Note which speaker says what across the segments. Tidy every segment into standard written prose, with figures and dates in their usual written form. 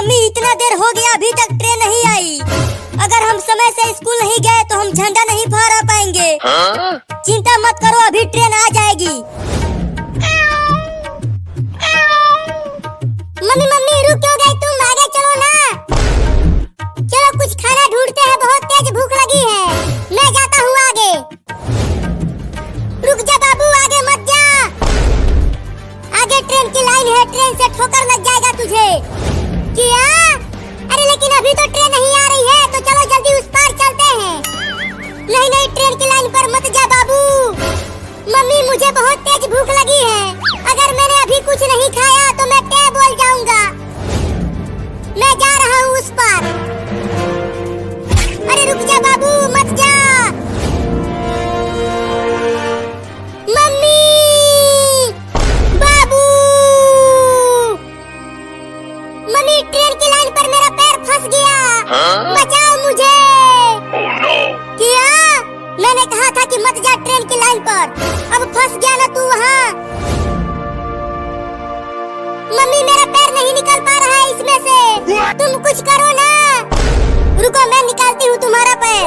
Speaker 1: Mummy इतना देर हो गया अभी तक ट्रेन नहीं आई। अगर हम समय से स्कूल नहीं गए तो हम झंडा नहीं फहरा पाएंगे। चिंता मत करो, अभी ट्रेन आ जाएगी। मम्मी मम्मी रुक क्यों गई तुम? आगे चलो ना। चलो कुछ खाना ढूंढते हैं, बहुत तेज भूख लगी है। मैं जाता हूँ आगे। रुक जा बाबू, आगे मत जा। आगे ट्रेन की लाइन है, ट्रेन से ठोकर लग जाएगा तुझे। क्या? अरे लेकिन अभी तो ट्रेन नहीं आ रही है, तो चलो जल्दी उस पार चलते हैं। नहीं नहीं, ट्रेन की लाइन पर मत जा बाबू। मम्मी मुझे बहुत तेज भूख लगी है, अगर मैंने अभी कुछ नहीं खाया तो मैं क्या बोल जाऊंगा। मैं जा रहा हूँ उस पार। अरे रुक जा बाबू, मत जा। मम्मी, बाबू, मम्मी ट्रेन की लाइन पर मेरा पैर फंस गया। बचाओ मुझे। क्या? मैंने कहा था कि मत जा ट्रेन की लाइन पर, अब फंस गया ना तू वहाँ। मम्मी मेरा पैर नहीं निकल पा रहा है इसमें से, तुम कुछ करो ना। रुको मैं निकालती हूँ तुम्हारा पैर।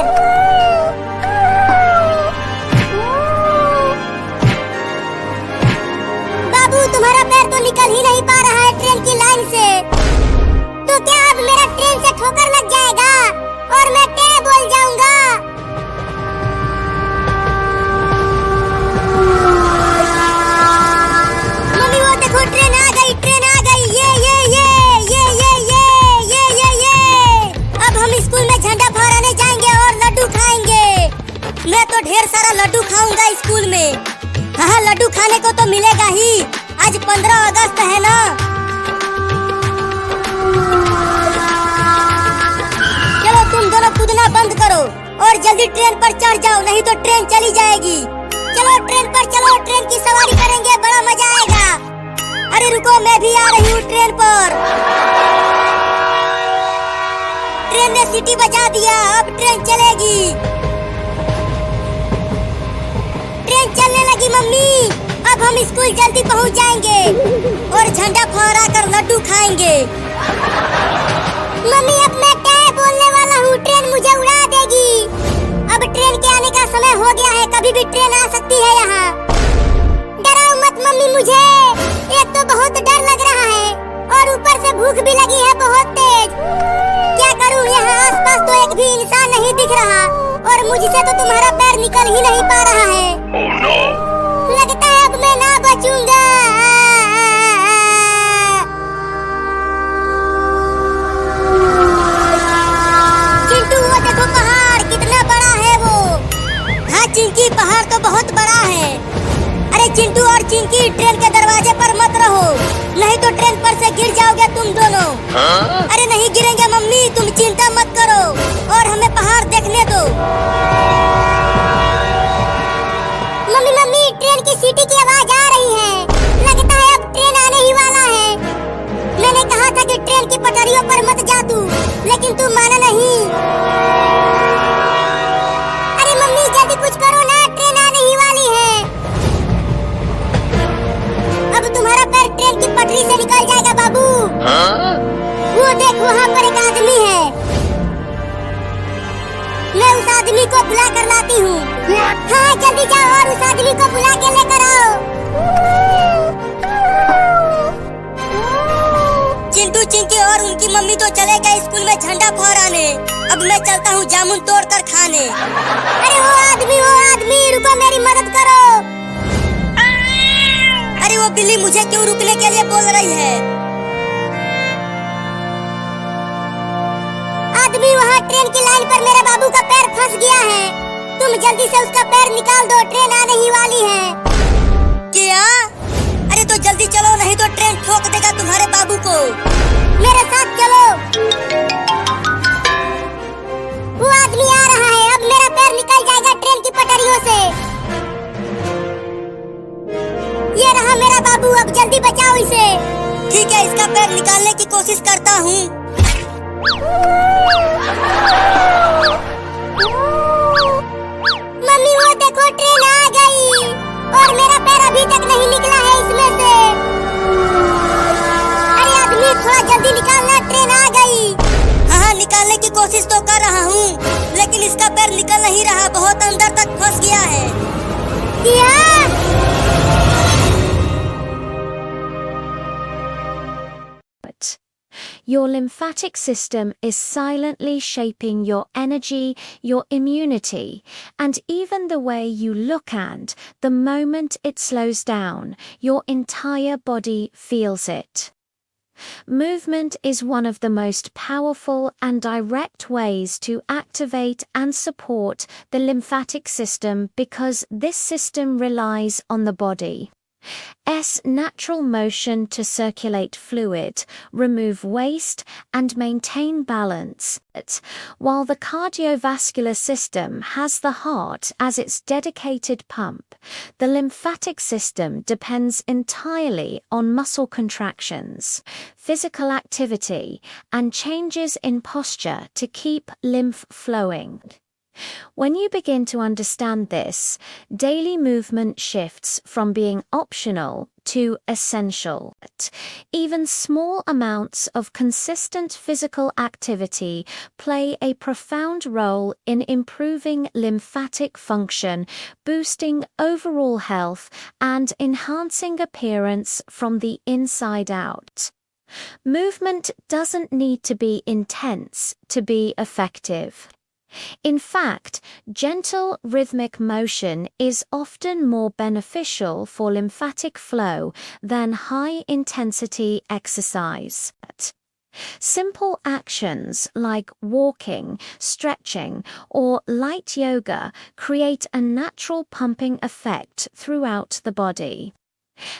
Speaker 1: बाबू तुम्हारा पैर तो निकल ही नहीं पा रहा है ट्रेन की लाइन से, तो क्या अब मेरा ट्रेन से ठोकर लग जाएगा और मैं क्या बोल जाऊंगा। मम्मी वो देखो ट्रेन आ गई, ट्रेन आ गई। ये अब हम स्कूल में झंडा फहराने जाएंगे और लड्डू खाएंगे। मैं तो ढेर सारा लड्डू खाऊंगा स्कूल में। हाँ लड्डू खाने को तो मिलेगा ही, आज 15 अगस्त है ना। चलो तुम दोनों कूदना बंद करो और जल्दी ट्रेन पर चढ़ जाओ, नहीं तो ट्रेन चली जाएगी। चलो ट्रेन पर चलो, ट्रेन की सवारी करेंगे, बड़ा मजा आएगा। अरे रुको मैं भी आ रही हूँ ट्रेन पर। ट्रेन ने सीटी बजा दिया, अब ट्रेन चलेगी। ट्रेन चलने लगी मम्मी, अब हम स्कूल जल्दी पहुंच जाएंगे और झंडा फहरा कर लड्डू खाएंगे। मम्मी अब मैं क्या बोलने वाला हूँ, ट्रेन मुझे उड़ा देगी। अब ट्रेन के आने का समय हो गया है, कभी भी ट्रेन आ सकती है यहाँ। डराओ मत मम्मी मुझे, एक तो बहुत डर लग रहा है और ऊपर से भूख भी लगी है बहुत तेज। क्या करूँ, यहाँ आसपास तो एक भी इंसान नहीं दिख रहा और मुझसे तो तुम्हारा पैर निकल ही नहीं पा रहा है। लगता है अब मैं ना बचूंगा। चिंटू वो देखो पहाड़ कितना बड़ा है वो। हाँ चिंकी, पहाड़ तो बहुत बड़ा है। अरे चिंटू और चिंकी ट्रेन के दरवाजे पर मत रहो, नहीं तो ट्रेन पर से गिर जाओगे तुम दोनों। अरे नहीं गिरेंगे मम्मी, तुम चिंता मत करो और हमें पहाड़ देखने दो। मम्मी मम्मी ट्रेन की सीटी की आवाज आ रही है, लगता है अब ट्रेन आने ही वाला है। मैंने कहा था कि ट्रेन की पटरियों पर मत जा तू, लेकिन तू माना नहीं। अरे मम्मी जल्दी कुछ करो ना, ट्रेन आने ही वाली है। अब तुम्हारा पैर ट्रेन की पटरी से निकल जाएगा बाबू। वो देख वहाँ पर एक आदमी है, मैं उस आदमी को बुला कर लाती हूँ। हाँ जल्दी जाओ और उस आदमी को बुला के लेकर आओ। चिंटू चिंकी और उनकी मम्मी तो चले गए स्कूल में झंडा फहराने, अब मैं चलता हूँ जामुन तोड़ कर खाने। अरे वो आदमी रुको, मेरी मदद करो। अरे वो बिल्ली मुझे क्यों रुकने के लिए बोल रही है? आदमी वहाँ ट्रेन की लाइन पर मेरे बाबू का पैर फंस गया है, तुम जल्दी से उसका पैर निकाल दो, ट्रेन आने ही वाली है। क्या? अरे तो जल्दी चलो, नहीं तो ट्रेन ठोक देगा तुम्हारे बाबू को। मेरे साथ चलो। वो आदमी आ रहा है, अब मेरा पैर निकल जाएगा ट्रेन की पटरियों से। ये रहा मेरा बाबू, अब जल्दी बचाओ इसे। ठीक है, इसका पैर निकालने की कोशिश करता हूँ। मम्मी वो देखो ट्रेन आ गई और मेरा पैर अभी तक नहीं निकला है इसमें से। अरे आदमी थोड़ा जल्दी निकालना, ट्रेन आ गई। निकालने की कोशिश तो कर रहा हूँ, लेकिन इसका पैर निकल नहीं रहा, बहुत अंदर तक फंस गया है।
Speaker 2: Your lymphatic system is silently shaping your energy, your immunity, and even the way you look. And the moment it slows down, your entire body feels it. Movement is one of the most powerful and direct ways to activate and support the lymphatic system because this system relies on the body's natural motion to circulate fluid, remove waste, and maintain balance, while the cardiovascular system has the heart as its dedicated pump. The lymphatic system depends entirely on muscle contractions, physical activity, and changes in posture to keep lymph flowing. When you begin to understand this, daily movement shifts from being optional to essential. Even small amounts of consistent physical activity play a profound role in improving lymphatic function, boosting overall health, and enhancing appearance from the inside out. Movement doesn't need to be intense to be effective. In fact, gentle rhythmic motion is often more beneficial for lymphatic flow than high-intensity exercise. Simple actions like walking, stretching, or light yoga create a natural pumping effect throughout the body.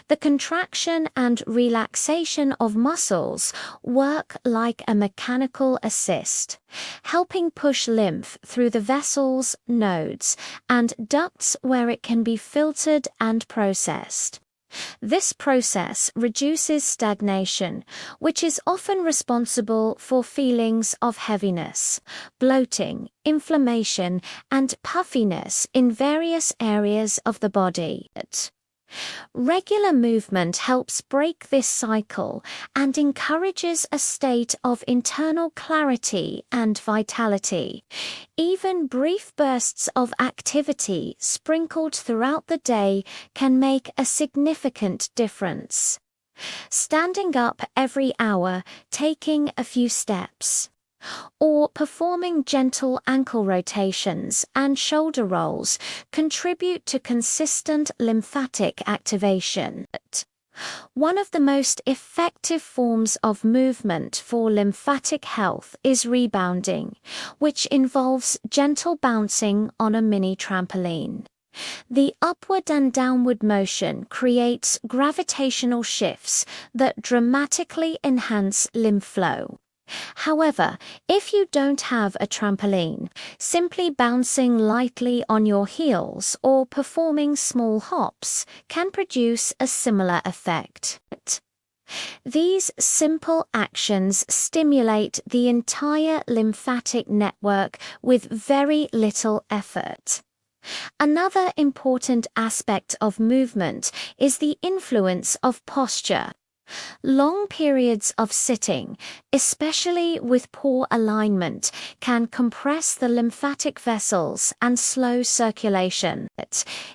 Speaker 2: The contraction and relaxation of muscles work like a mechanical assist, helping push lymph through the vessels, nodes, and ducts where it can be filtered and processed. This process reduces stagnation, which is often responsible for feelings of heaviness, bloating, inflammation, and puffiness in various areas of the body. Regular movement helps break this cycle and encourages a state of internal clarity and vitality. Even brief bursts of activity sprinkled throughout the day can make a significant difference. Standing up every hour, taking a few steps, or performing gentle ankle rotations and shoulder rolls contribute to consistent lymphatic activation. One of the most effective forms of movement for lymphatic health is rebounding, which involves gentle bouncing on a mini trampoline. The upward and downward motion creates gravitational shifts that dramatically enhance lymph flow. However, if you don't have a trampoline, simply bouncing lightly on your heels or performing small hops can produce a similar effect. These simple actions stimulate the entire lymphatic network with very little effort. Another important aspect of movement is the influence of posture. Long periods of sitting, especially with poor alignment, can compress the lymphatic vessels and slow circulation.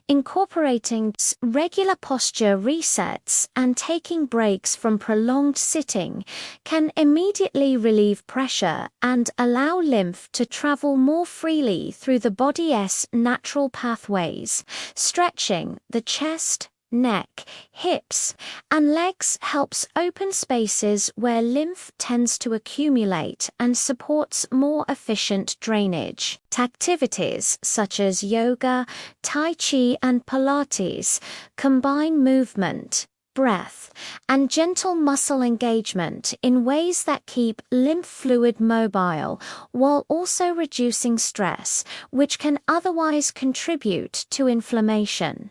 Speaker 2: Incorporating regular posture resets and taking breaks from prolonged sitting can immediately relieve pressure and allow lymph to travel more freely through the body's natural pathways. Stretching the chest, neck, hips, and legs helps open spaces where lymph tends to accumulate and supports more efficient drainage. Activities such as yoga, tai chi, and Pilates combine movement, breath, and gentle muscle engagement in ways that keep lymph fluid mobile while also reducing stress, which can otherwise contribute to inflammation.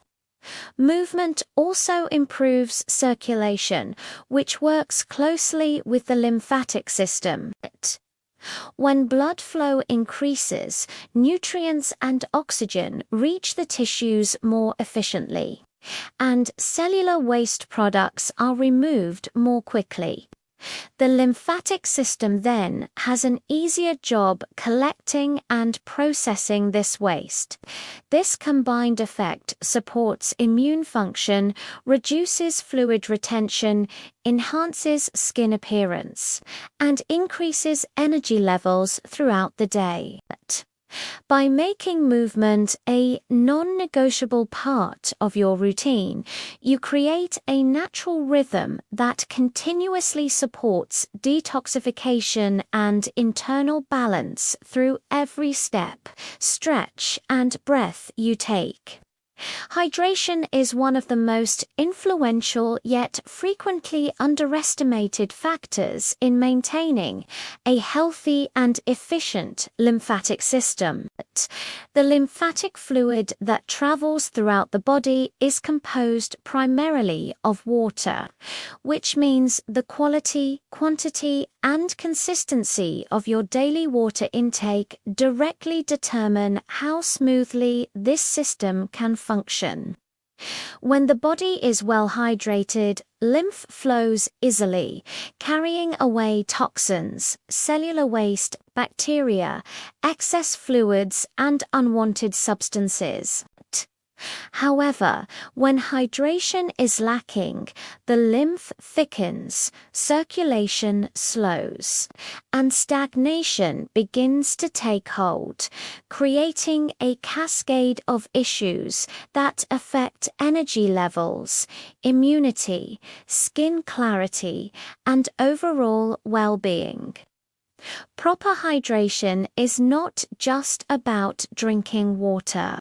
Speaker 2: Movement also improves circulation, which works closely with the lymphatic system. When blood flow increases, nutrients and oxygen reach the tissues more efficiently, and cellular waste products are removed more quickly. The lymphatic system then has an easier job collecting and processing this waste. This combined effect supports immune function, reduces fluid retention, enhances skin appearance, and increases energy levels throughout the day. By making movement a non-negotiable part of your routine, you create a natural rhythm that continuously supports detoxification and internal balance through every step, stretch, and breath you take. Hydration is one of the most influential yet frequently underestimated factors in maintaining a healthy and efficient lymphatic system. The lymphatic fluid that travels throughout the body is composed primarily of water, which means the quality, quantity, and consistency of your daily water intake directly determine how smoothly this system can function. When the body is well hydrated, lymph flows easily, carrying away toxins, cellular waste, bacteria, excess fluids, and unwanted substances. However, when hydration is lacking, the lymph thickens, circulation slows, and stagnation begins to take hold, creating a cascade of issues that affect energy levels, immunity, skin clarity, and overall well-being. Proper hydration is not just about drinking water.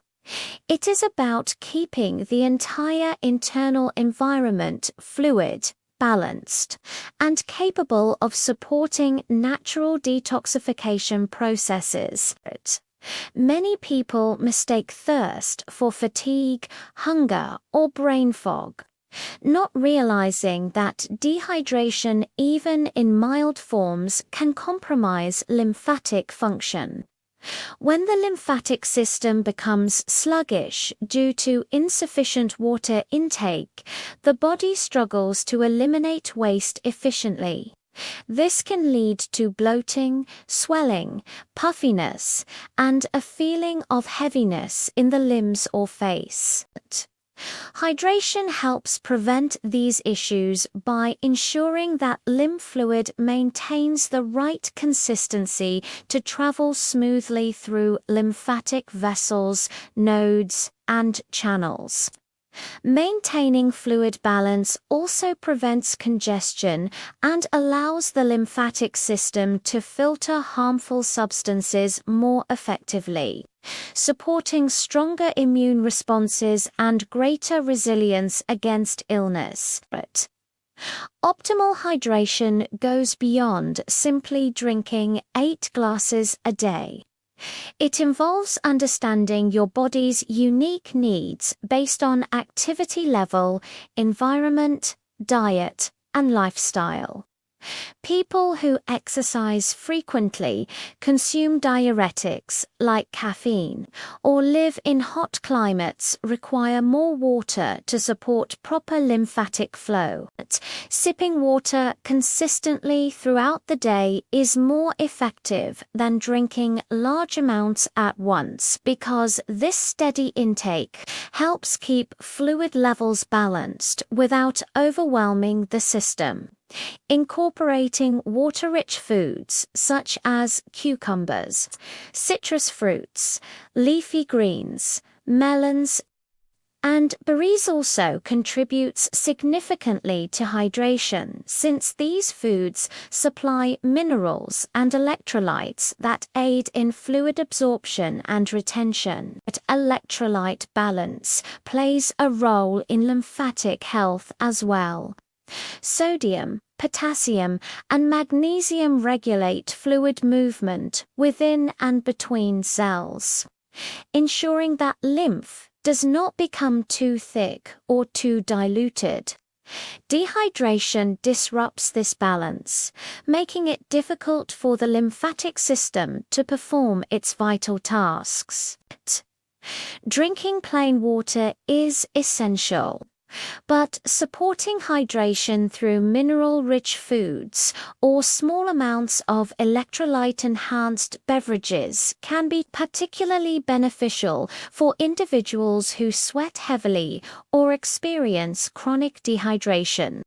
Speaker 2: It is about keeping the entire internal environment fluid, balanced, and capable of supporting natural detoxification processes. Many people mistake thirst for fatigue, hunger, or brain fog, not realizing that dehydration, even in mild forms, can compromise lymphatic function. When the lymphatic system becomes sluggish due to insufficient water intake, the body struggles to eliminate waste efficiently. This can lead to bloating, swelling, puffiness, and a feeling of heaviness in the limbs or face. Hydration helps prevent these issues by ensuring that lymph fluid maintains the right consistency to travel smoothly through lymphatic vessels, nodes, and channels. Maintaining fluid balance also prevents congestion and allows the lymphatic system to filter harmful substances more effectively, supporting stronger immune responses and greater resilience against illness. Optimal hydration goes beyond simply drinking 8 glasses a day. It involves understanding your body's unique needs based on activity level, environment, diet, and lifestyle. People who exercise frequently, consume diuretics like caffeine, or live in hot climates require more water to support proper lymphatic flow. Sipping water consistently throughout the day is more effective than drinking large amounts at once because this steady intake helps keep fluid levels balanced without overwhelming the system. Incorporating water-rich foods such as cucumbers, citrus fruits, leafy greens, melons, and berries also contributes significantly to hydration since these foods supply minerals and electrolytes that aid in fluid absorption and retention. But electrolyte balance plays a role in lymphatic health as well. Sodium, potassium, and magnesium regulate fluid movement within and between cells, ensuring that lymph does not become too thick or too diluted. Dehydration disrupts this balance, making it difficult for the lymphatic system to perform its vital tasks. Drinking plain water is essential. But supporting hydration through mineral-rich foods or small amounts of electrolyte-enhanced beverages can be particularly beneficial for individuals who sweat heavily or experience chronic dehydration.